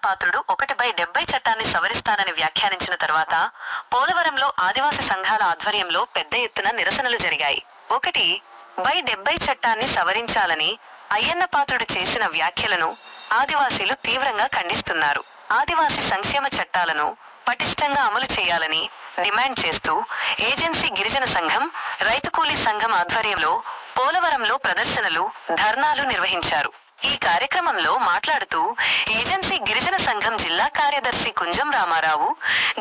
పాత్రుడు 1/70 చట్టాన్ని సవరిస్తానని వ్యాఖ్యానించిన తర్వాత పోలవరంలో ఆదివాసీ సంఘాల ఆధ్వర్యంలో పెద్ద ఎత్తున నిరసనలు జరిగాయి. 1/70 చట్టాన్ని సవరించాలని అయ్యన్న పాత్రుడు చేసిన వ్యాఖ్యలను ఆదివాసీలు తీవ్రంగా ఖండిస్తున్నారు. ఆదివాసీ సంక్షేమ చట్టాలను పటిష్టంగా అమలు చేయాలని డిమాండ్ చేస్తూ ఏజెన్సీ గిరిజన సంఘం, రైతు కూలీ సంఘం ఆధ్వర్యంలో పోలవరంలో ప్రదర్శనలు, ధర్నాలు నిర్వహించారు. ఈ కార్యక్రమంలో మాట్లాడుతూ ఏజెన్సీ గిరిజన సంఘం జిల్లా కార్యదర్శి కుంజం రామారావు,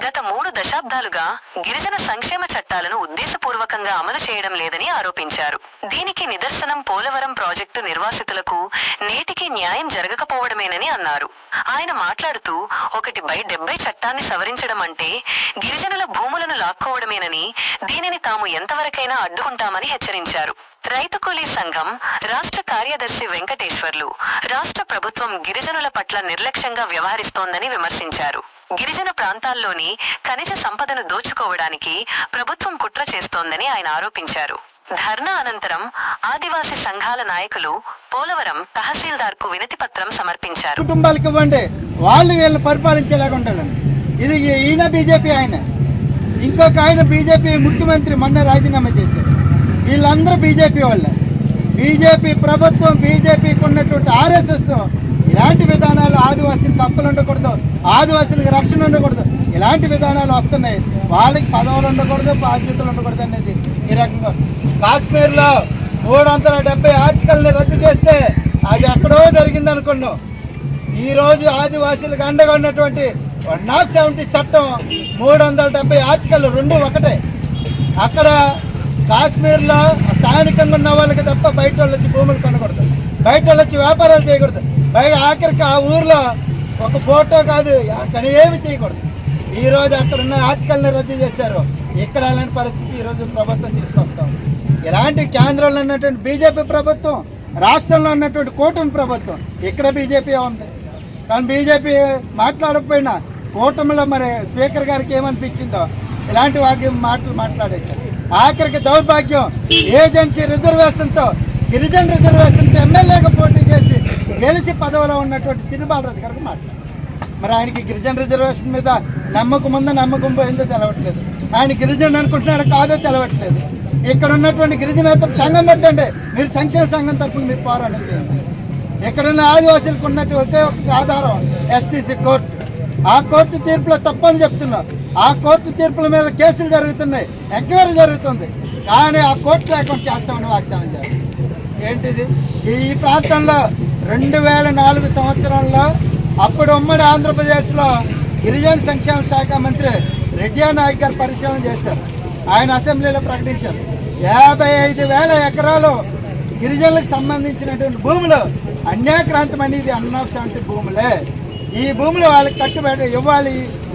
గత 3 దశాబ్దాలుగా గిరిజన సంక్షేమ చట్టాలను ఉద్దేశపూర్వకంగా అమలు చేయడం లేదని ఆరోపించారు. దీనికి నిదర్శనం పోలవరం ప్రాజెక్టు నిర్వాసితులకు నేటికి న్యాయం జరగకపోవడమేనని అన్నారు. ఆయన మాట్లాడుతూ 1/70 చట్టాన్ని సవరించడం అంటే గిరిజనుల భూములను లాక్కోవడమేనని, దీనిని తాము ఎంతవరకైనా అడ్డుకుంటామని హెచ్చరించారు. రైతు కూలీ సంఘం రాష్ట్ర కార్యదర్శి వెంకటేశ్వర్లు, రాష్ట్ర ప్రభుత్వం గిరిజనుల పట్ల నిర్లక్ష్యంగా వ్యవహరిస్తోందని విమర్శించారు. గిరిజన ప్రాంతాల్లోని ఖనిజ సంపదను దోచుకోవడానికి ప్రభుత్వం కుట్ర చేస్తోందని ఆయన ఆరోపించారు. ధర్నా అనంతరం ఆదివాసీ సంఘాల నాయకులు పోలవరం తహసీల్దార్కు వినతి పత్రం సమర్పించారు. కుటుంబాలకు ఇవ్వండి, వాళ్ళు వీళ్ళని పరిపాలించేలాగా ఉండాలని. ఇది ఈయన బీజేపీ, ఆయన ఇంకొక ఆయన బీజేపీ ముఖ్యమంత్రి మొన్న రాజీనామా చేశారు. వీళ్ళందరూ బీజేపీ వాళ్ళే. బీజేపీ ప్రభుత్వం, బీజేపీకి ఉన్నటువంటి ఆర్ఎస్ఎస్ ఇలాంటి విధానాలు ఆదివాసీలకు హక్కులు ఉండకూడదు, ఆదివాసీలకు రక్షణ ఉండకూడదు, ఇలాంటి విధానాలు వస్తున్నాయి. వాళ్ళకి పదవులు ఉండకూడదు, బాధ్యతలు ఉండకూడదు అనేది ఈ రకంగా వస్తుంది. కాశ్మీర్లో 370 ఆర్టికల్ని రద్దు చేస్తే అది ఎక్కడో జరిగింది అనుకున్నాం. ఈరోజు ఆదివాసీలకు అండగా ఉన్నటువంటి 170 చట్టం, 370 ఆర్టికల్ 2 ఒకటే. అక్కడ కాశ్మీర్లో స్థానికంగా ఉన్న వాళ్ళకి తప్ప బయట వాళ్ళు వచ్చి భూములు కొనకూడదు, బయట వాళ్ళు వచ్చి వ్యాపారాలు చేయకూడదు, బయట ఆఖరికి ఆ ఊర్లో ఒక ఫోటో కాదు అక్కడ ఏమి చేయకూడదు. ఈరోజు అక్కడ ఉన్న ఆర్టికల్ని రద్దు చేశారు. ఇక్కడ అలాంటి పరిస్థితి ఈరోజు ప్రభుత్వం తీసుకొస్తాం. ఇలాంటి కేంద్రంలో ఉన్నటువంటి బీజేపీ ప్రభుత్వం, రాష్ట్రంలో ఉన్నటువంటి కూటమి ప్రభుత్వం, ఇక్కడ బీజేపీ ఉంది. కానీ బీజేపీ మాట్లాడకపోయినా కూటమిలో మరి స్పీకర్ గారికి ఏమనిపించిందో ఇలాంటి మాటలు మాట్లాడేశారు. ఆఖరికి దౌర్భాగ్యం, ఏజెన్సీ రిజర్వేషన్తో, గిరిజన రిజర్వేషన్తో ఎమ్మెల్యేగా పోటీ చేసి గెలిచి పదవిలో ఉన్నటువంటి శ్రీబాలరాజు గారికి మాట్లాడారు. మరి ఆయనకి గిరిజన రిజర్వేషన్ మీద నమ్మకం ఉందో నమ్మకం పోయిందో తెలవట్లేదు. ఆయన గిరిజనుడు అనుకుంటున్నాడు కాదో తెలవట్లేదు. ఇక్కడ ఉన్నటువంటి గిరిజనేతల సంఘం పెట్టండి, మీరు సంక్షేమ సంఘం తరఫున మీరు పోరాటం చేయండి. ఇక్కడున్న ఆదివాసీలకు ఉన్నట్టు ఒకే ఒక ఆధారం ఎస్టీసీ కోర్టు. ఆ కోర్టు తీర్పులో తప్పని చెప్తున్నారు. ఆ కోర్టు తీర్పుల మీద కేసులు జరుగుతున్నాయి, ఎంక్వైరీ జరుగుతుంది. కానీ ఆ కోర్టు లేకుండా చేస్తామని వాగ్దానం చేస్తారు. ఏంటిది? ఈ ప్రాంతంలో 2004 సంవత్సరంలో అప్పుడు ఉమ్మడి ఆంధ్రప్రదేశ్లో గిరిజన సంక్షేమ శాఖ మంత్రి రెడ్డి నాయక్ గారు పరిశీలన చేశారు. ఆయన అసెంబ్లీలో ప్రకటించారు 55,000 ఎకరాలు గిరిజనులకు సంబంధించినటువంటి భూములు అన్యాక్రాంతం అనేది 170 భూములే. ఈ భూములు వాళ్ళకి కట్టుబడి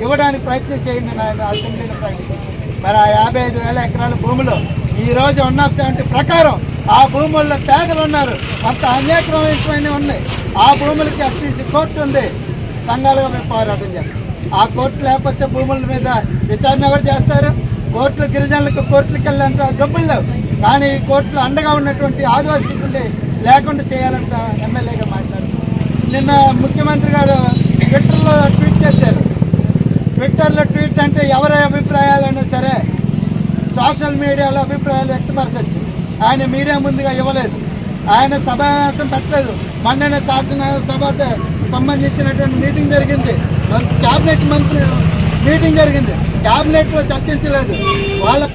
ఇవ్వడానికి ప్రయత్నం చేయండి ఆయన అసెంబ్లీలో ప్రకటించారు. మరి ఆ 55,000 ఎకరాల భూములు ఈరోజు 170 ప్రకారం ఆ భూముల్లో పేదలు ఉన్నారు, కొంత అన్యాక్రమితమైన ఉన్నాయి. ఆ భూములకి ఎస్టీసీ కోర్టు ఉంది. సంఘాలుగా మేము పోరాటం చేస్తాం. ఆ కోర్టు లేకపోతే భూముల మీద విచారణ ఎవరు చేస్తారు? కోర్టులు గిరిజనులకు కోర్టులకు వెళ్ళాలంటే డబ్బులు లేవు. కానీ ఈ కోర్టులు అండగా ఉన్నటువంటి ఆదివాసీలు లేకుండా చేయాలంట ఎమ్మెల్యేగా మాట్లాడారు. నిన్న ముఖ్యమంత్రి గారు ట్విట్టర్లో ట్వీట్ చేశారు. ట్విట్టర్లో ట్వీట్ అంటే ఎవరి అభిప్రాయాలైనా సరే సోషల్ మీడియాలో అభిప్రాయాలు వ్యక్తపరచవచ్చు. ఆయన మీడియా ముందుగా ఇవ్వలేదు, ఆయన సమావేశం పెట్టలేదు. మొన్ననే శాసనసభ సంబంధించినటువంటి మీటింగ్ జరిగింది, క్యాబినెట్ మంత్రి మీటింగ్ జరిగింది, క్యాబినెట్లో చర్చించలేదు. వాళ్ళ